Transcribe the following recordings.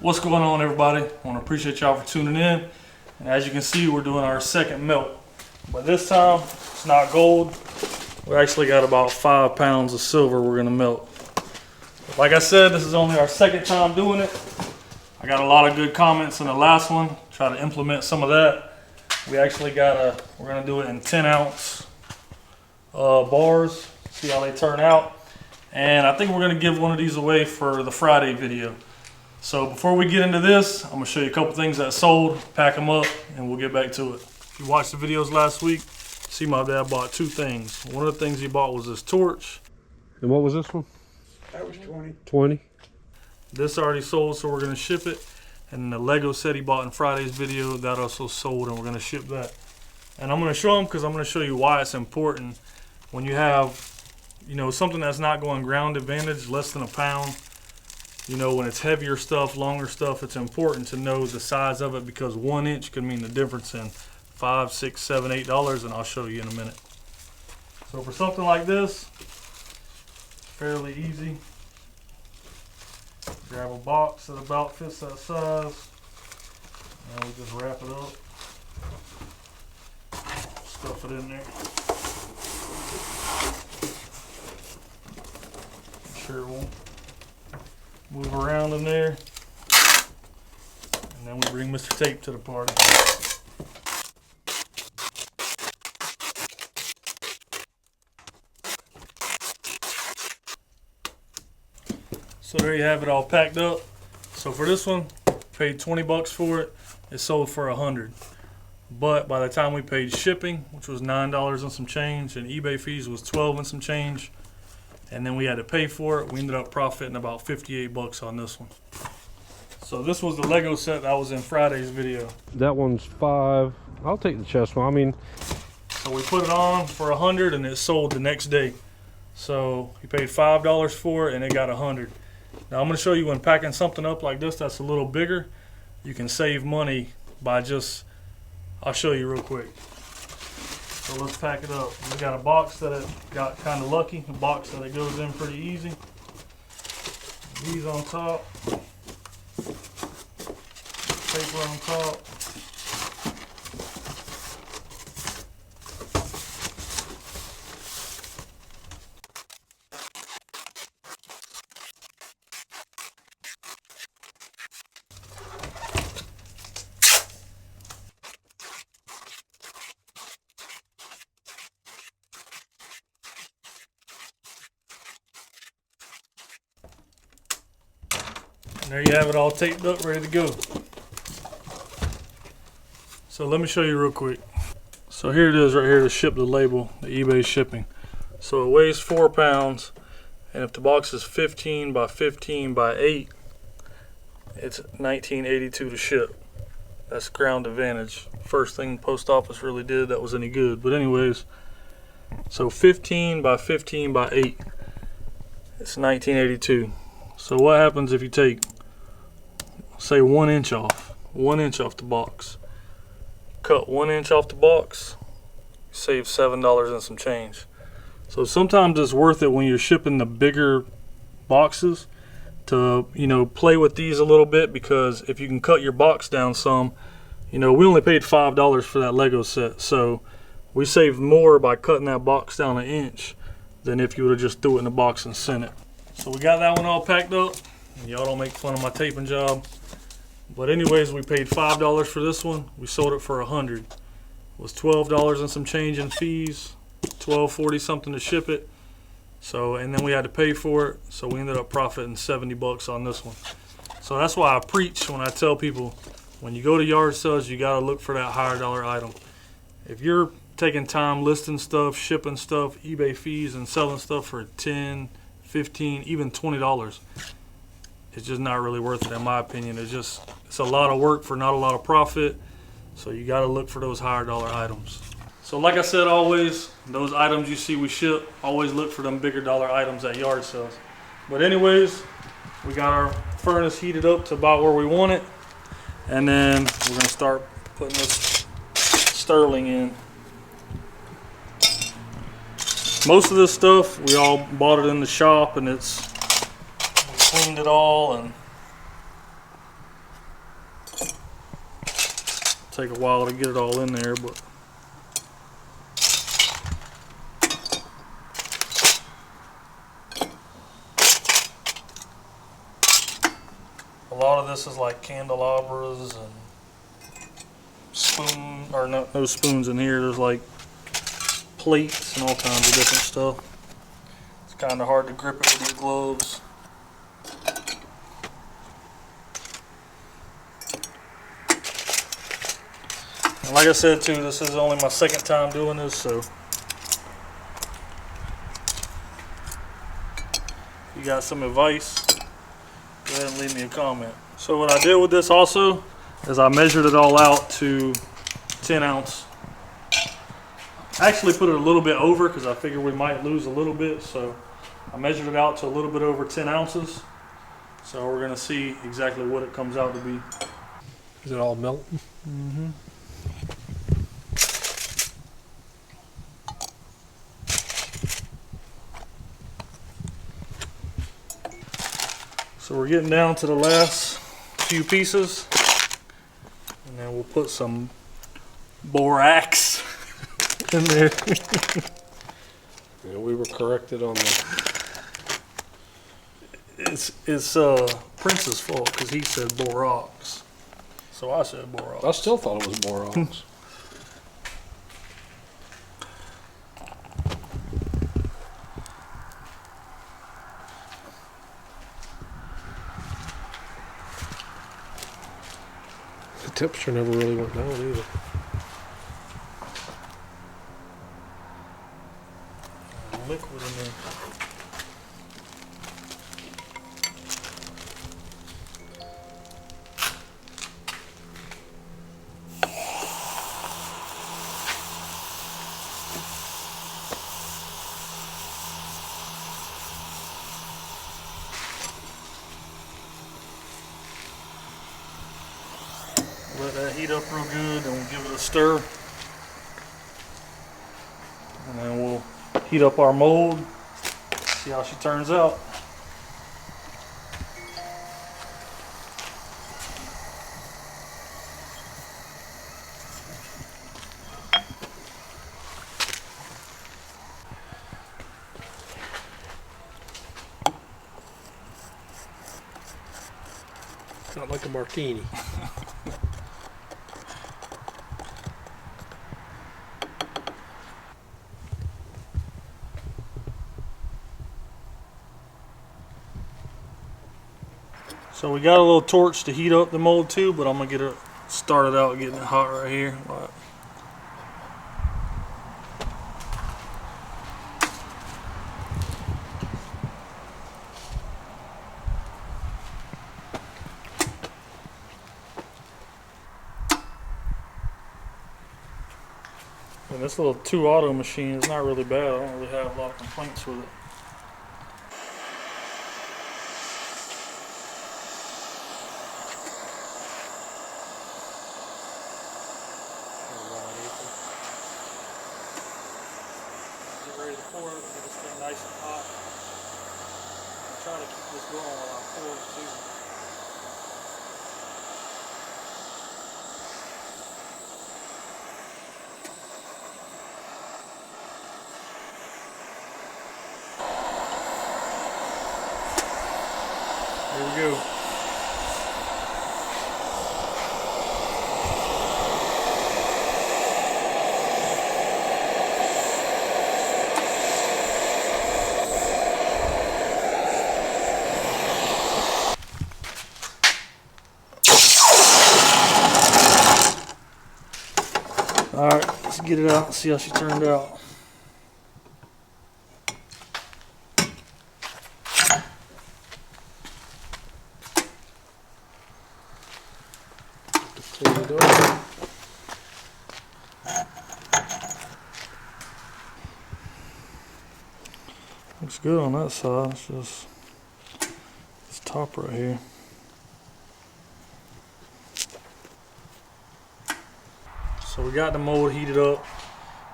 What's going on, everybody? I want to appreciate y'all for tuning in. And as you can see, we're doing our second melt. But this time, it's not gold. We actually got about 5 pounds of silver we're going to melt. Like I said, this is only our second time doing it. I got a lot of good comments in the last one. Try to implement some of that. We actually we're going to do it in 10-ounce bars. See how they turn out. And I think we're going to give one of these away for the Friday video. So before we get into this, I'm going to show you a couple things that sold, pack them up, and we'll get back to it. If you watched the videos last week, see my dad bought 2 things. One of the things he bought was this torch. And what was this one? That was 20. 20. This already sold, so we're going to ship it. And the Lego set he bought in Friday's video, that also sold, and we're going to ship that. And I'm going to show them because I'm going to show you why it's important when you have, you know, something that's not going ground advantage, less than a pound. You know, when it's heavier stuff, longer stuff, it's important to know the size of it because 1 inch could mean the difference in $5, $6, $7, $8, and I'll show you in a minute. So for something like this, fairly easy. Grab a box that about fits that size, and we just wrap it up. Stuff it in there. Make sure it won't move around in there, and then we bring Mr. Tape to the party. So there you have it all packed up. So for this one, paid 20 bucks for it. It sold for 100. But by the time we paid shipping, which was $9 and some change, and eBay fees was 12 and some change, and then we had to pay for it, we ended up profiting about 58 bucks on this one. So this was the Lego set that was in Friday's video. That one's 5. I'll take the chest one. I mean, so we put it on for 100 and it sold the next day. So he paid $5 for it and it got 100. Now I'm going to show you when packing something up like this that's a little bigger, you can save money by just, I'll show you real quick. So let's pack it up. We got a box that it got kind of lucky, a box that it goes in pretty easy. These on top, paper on top. And there you have it all taped up, ready to go. So let me show you real quick. So here it is right here to ship the label, the eBay shipping. So it weighs 4 pounds, and if the box is 15 by 15 by 8, it's $19.82 to ship. That's ground advantage. First thing the post office really did that was any good. But anyways, so 15 by 15 by 8, it's $19.82. So what happens if you take, say, 1 inch off, 1 inch off the box? Cut 1 inch off the box, save $7 and some change. So sometimes it's worth it when you're shipping the bigger boxes to, you know, play with these a little bit, because if you can cut your box down some, you know, we only paid $5 for that Lego set, so we saved more by cutting that box down 1 inch than if you would have just threw it in the box and sent it. So we got that one all packed up. Y'all don't make fun of my taping job. But anyways, we paid $5 for this one. We sold it for 100. It was $12 and some change in fees, $12.40 something to ship it. So, and then we had to pay for it. So we ended up profiting 70 bucks on this one. So that's why I preach when I tell people, when you go to yard sales, you got to look for that higher dollar item. If you're taking time listing stuff, shipping stuff, eBay fees, and selling stuff for $10, $15, even $20, it's just not really worth it, in my opinion. It's a lot of work for not a lot of profit. So you got to look for those higher dollar items. So like I said, always, those items you see we ship, always look for them bigger dollar items at yard sales. But anyways, we got our furnace heated up to about where we want it. And then we're going to start putting this sterling in. Most of this stuff, we all bought it in the shop, and we cleaned it all, and Take a while to get it all in there, but a lot of this is like candelabras and spoon, or no spoons in here. There's like plates and all kinds of different stuff. It's kind of hard to grip it with these gloves. And like I said too, this is only my second time doing this, so if you got some advice, go ahead and leave me a comment. So what I did with this also is I measured it all out to 10 ounce. I actually put it a little bit over because I figured we might lose a little bit, so I measured it out to a little bit over 10 ounces. So we're gonna see exactly what it comes out to be. Is it all melting? Mm-hmm. So we're getting down to the last few pieces, and then we'll put some borax in there. Yeah, we were corrected on the. It's Prince's fault because he said borax, so I said borax. I still thought it was borax. The temperature never really went down either. Liquid in there. Let that heat up real good, and we'll give it a stir. And then we'll heat up our mold, see how she turns out. It's not like a martini. So we got a little torch to heat up the mold too, but I'm gonna get it started out getting it hot right here. Right. And this little 2-auto machine is not really bad. I don't really have a lot of complaints with it. Get ready to pour it, get this thing nice and hot. I'm trying to keep this going while I pour it too. Here we go. All right, let's get it out and see how she turned out. Clean it up. Looks good on that side. It's just this top right here. So we got the mold heated up.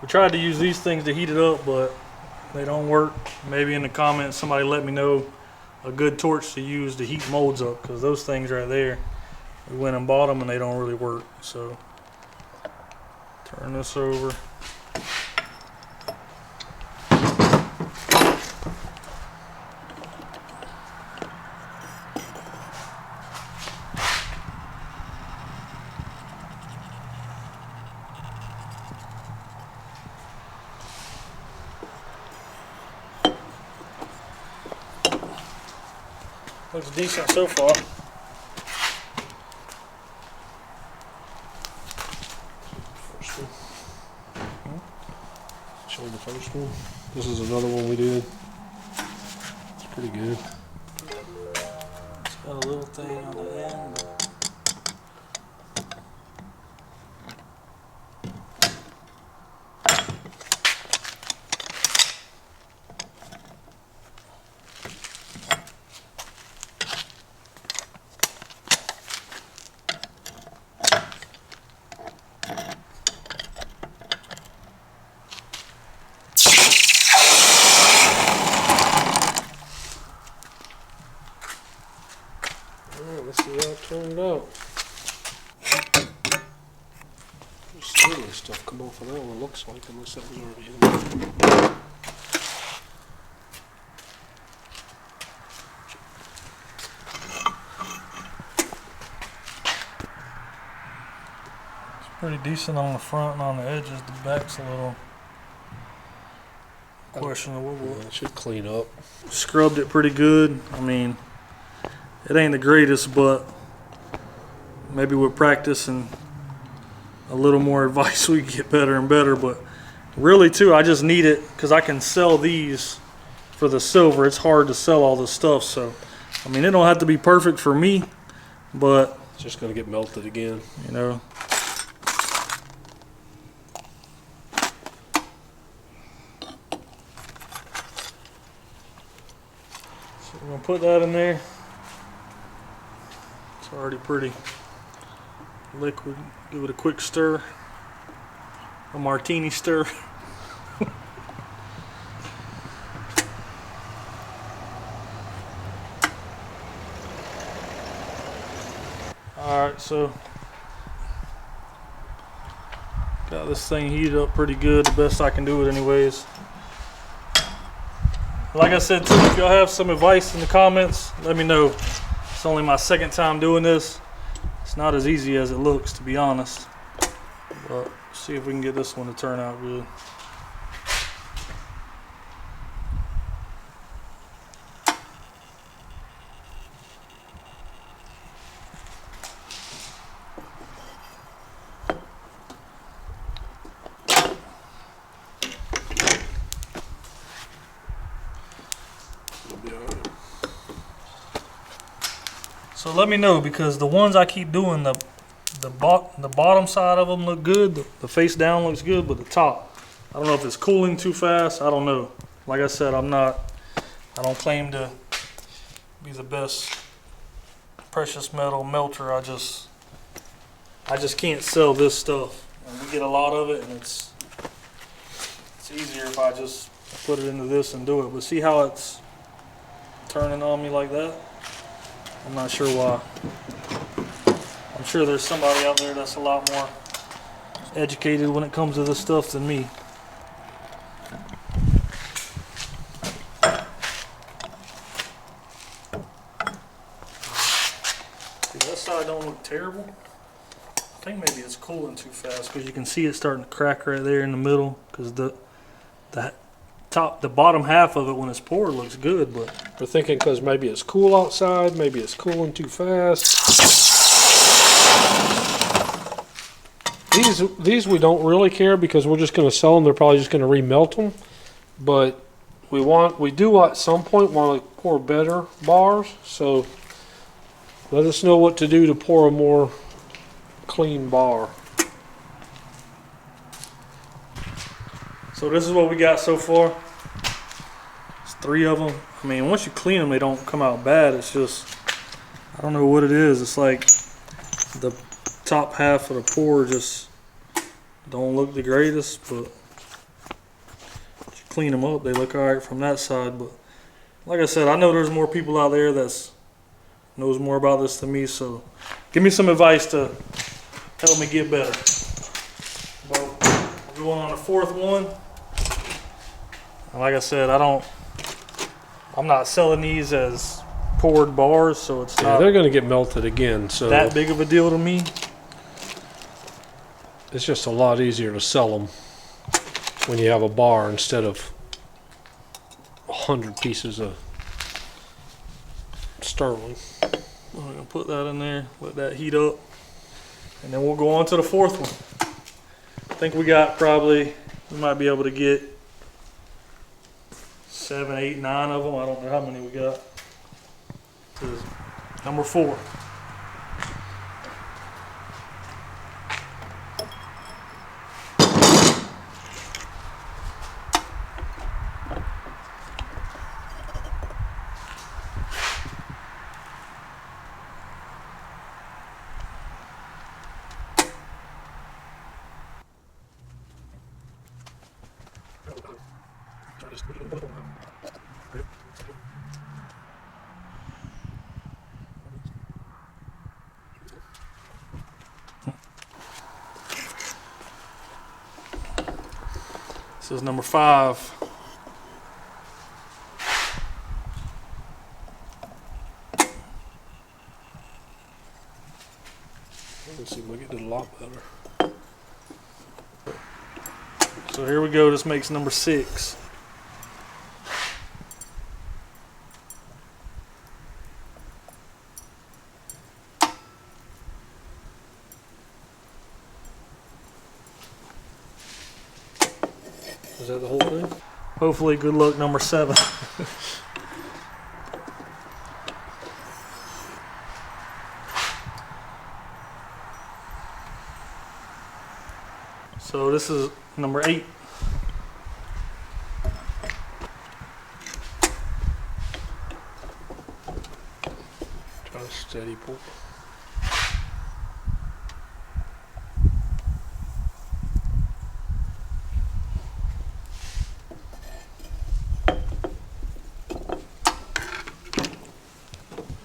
We tried to use these things to heat it up, but they don't work. Maybe in the comments somebody let me know a good torch to use to heat molds up, because those things right there, we went and bought them and they don't really work. So Turn this over. Looks decent so far. First one. Show the first one. This is another one we did. It's pretty good. It's got a little thing on the end. Let's see how it turned out. Still stuff come off of that one, it looks like, unless that was already in there. It's pretty decent on the front and on the edges. The back's a little questionable. Yeah, it should clean up. Scrubbed it pretty good. I mean, it ain't the greatest, but maybe with practice and a little more advice we can get better and better. But really too, I just need it because I can sell these for the silver. It's hard to sell all this stuff, so I mean, it don't have to be perfect for me, but It's just gonna get melted again. you know. So we're gonna put that in there. It's already pretty liquid. Give it a quick stir. A martini stir. Alright, so got this thing heated up pretty good, the best I can do it anyways. Like I said too, if y'all have some advice in the comments, let me know. It's only my second time doing this. It's not as easy as it looks, to be honest. But see if we can get this one to turn out good. It'll be all right. So let me know, because the ones I keep doing, the bottom side of them look good, the face down looks good, but the top, I don't know if it's cooling too fast. I don't know. Like I said, I don't claim to be the best precious metal melter. I just can't sell this stuff. And we get a lot of it, and it's easier if I just put it into this and do it. But see how it's turning on me like that? I'm not sure why. I'm sure there's somebody out there that's a lot more educated when it comes to this stuff than me. See, that side don't look terrible. I think maybe it's cooling too fast, because you can see it starting to crack right there in the middle, because the bottom half of it when it's poured looks good, but We're thinking because maybe it's cool outside, maybe it's cooling too fast. These we don't really care because we're just going to sell them. They're probably just going to remelt them. But we do at some point want to pour better bars. So let us know what to do to pour a more clean bar. so this is what we got so far. It's 3 of them. I mean, once you clean them, they don't come out bad. It's just, I don't know what it is. It's like the top half of the pour just don't look the greatest, but if you clean them up, they look all right from that side. But like I said, I know there's more people out there that knows more about this than me, so give me some advice to help me get better. Well, going on the fourth one. And like I said, I'm not selling these as poured bars, so it's not they're going to get melted again. So that big of a deal to me. It's just a lot easier to sell them when you have a bar instead of 100 pieces of sterling. I'm going to put that in there, let that heat up, and then we'll go on to the fourth one. I think we might be able to get 7, 8, 9 of them. I don't know how many we got. This is number 4. This is number 5. Let's see if we get it a lot better. So here we go. This makes number 6. Is that the whole thing? Hopefully, good luck number 7. So this is number 8. Try to steady pour.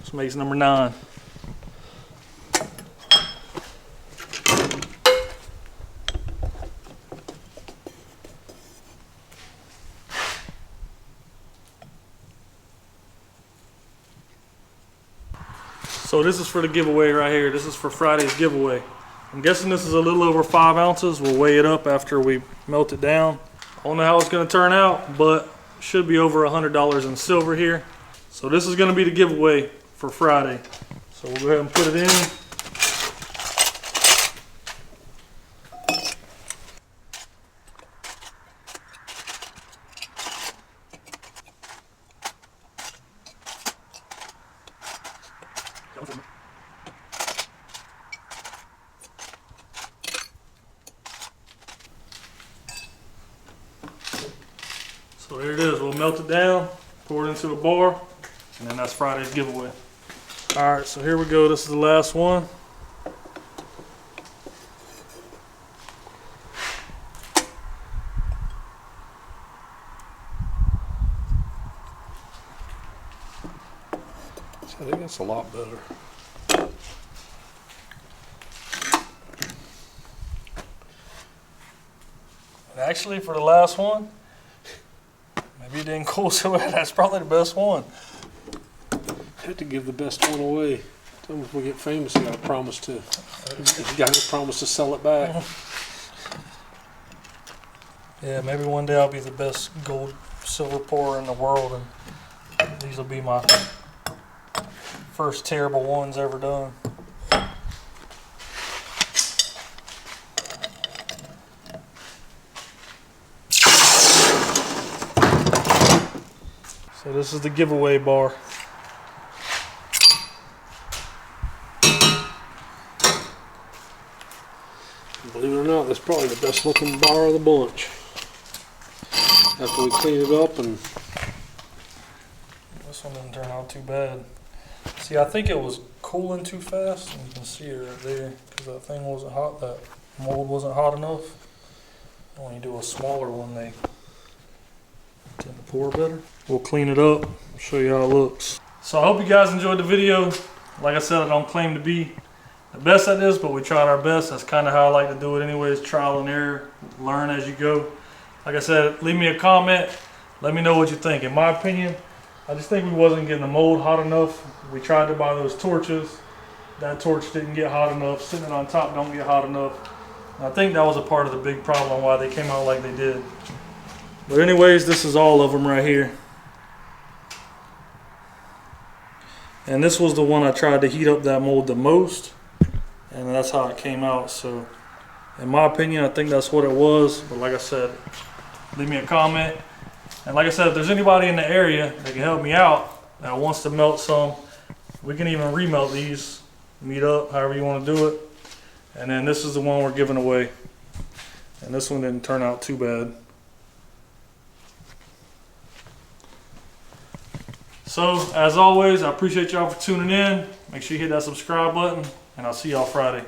This makes number 9. So this is for the giveaway right here. This is for Friday's giveaway. I'm guessing this is a little over 5 ounces. We'll weigh it up after we melt it down. I don't know how it's going to turn out, but should be over $100 in silver here. So this is going to be the giveaway for Friday. So we'll go ahead and put it in. So there it is. We'll melt it down, pour it into a bar, and then that's Friday's giveaway. All right, so here we go. This is the last one. I think that's a lot better. And actually, for the last one, maybe it didn't cool so bad. That's probably the best one. Had to give the best one away. Tell them if we get famous, you gotta promise to sell it back. Yeah, maybe one day I'll be the best gold silver pourer in the world, and these will be my first terrible ones ever done. So this is the giveaway bar. Believe it or not, that's probably the best looking bar of the bunch. After we clean it up, and This one didn't turn out too bad. See, I think it was cooling too fast, and you can see it right there, because that thing wasn't hot, that mold wasn't hot enough. When you do a smaller one, they tend to pour better. We'll clean it up, show you how it looks. So I hope you guys enjoyed the video. Like I said, I don't claim to be the best at this, but we tried our best. That's kind of how I like to do it anyways, trial and error, learn as you go. Like I said, leave me a comment. Let me know what you think. In my opinion, I just think we wasn't getting the mold hot enough. We tried to buy those torches. That torch didn't get hot enough. Sitting on top don't get hot enough. And I think that was a part of the big problem why they came out like they did. But anyways, this is all of them right here. And this was the one I tried to heat up that mold the most. And that's how it came out. So in my opinion, I think that's what it was. But like I said, leave me a comment. And like I said, if there's anybody in the area that can help me out that wants to melt some, we can even remelt these, meet up, however you want to do it. And then this is the one we're giving away. And this one didn't turn out too bad. So as always, I appreciate y'all for tuning in. Make sure you hit that subscribe button, and I'll see y'all Friday.